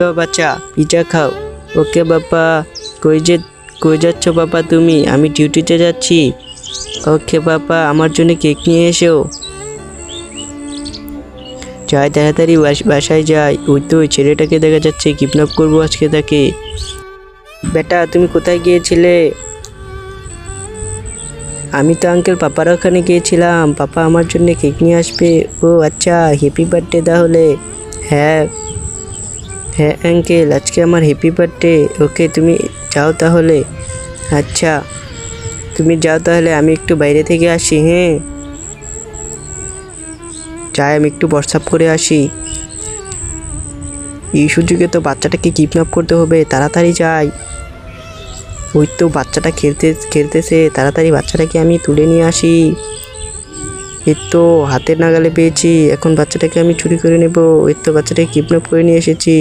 বাচ্চা পিজা খাও। ওকে বাবা। কই যাচ্ছ বাবা তুমি? আমি ডিউটিতে যাচ্ছি। ওকে বাবা, আমার জন্য কেক নিয়ে এসো। যাই তাড়াতাড়ি বাসায় যাই। ওই তো ওই ছেলেটাকে দেখা যাচ্ছে, কিডন্যাপ করবো আজকে তাকে। বেটা তুমি কোথায় গিয়েছিলে? আমি তো আঙ্কেল পাপার ওখানে গিয়েছিলাম, পাপা আমার জন্য কেক নিয়ে আসবে। ও আচ্ছা, হ্যাপি বার্থডে তাহলে। হ্যাঁ হ্যাঁ আঙ্কেল, আজকে আমার হ্যাপি বার্থডে। ওকে তুমি যাও তাহলে। আচ্ছা তুমি যাও তাহলে, আমি একটু বাইরে থেকে আসি। হ্যাঁ যাই, আমি একটু হোয়াটসঅ্যাপ করে আসি। এই সুযোগে তো বাচ্চাটাকে কিডন্যাপ করতে হবে, তাড়াতাড়ি যাই। ওই তো বাচ্চাটা খেলতেছে, তাড়াতাড়ি বাচ্চাটাকে আমি তুলে নিয়ে আসি। এই তো হাতের নাগালে পেয়েছি, এখন বাচ্চাটাকে আমি চুরি করে নেব। এই তো বাচ্চাটাকে কিডন্যাপ করে নিয়ে এসেছি।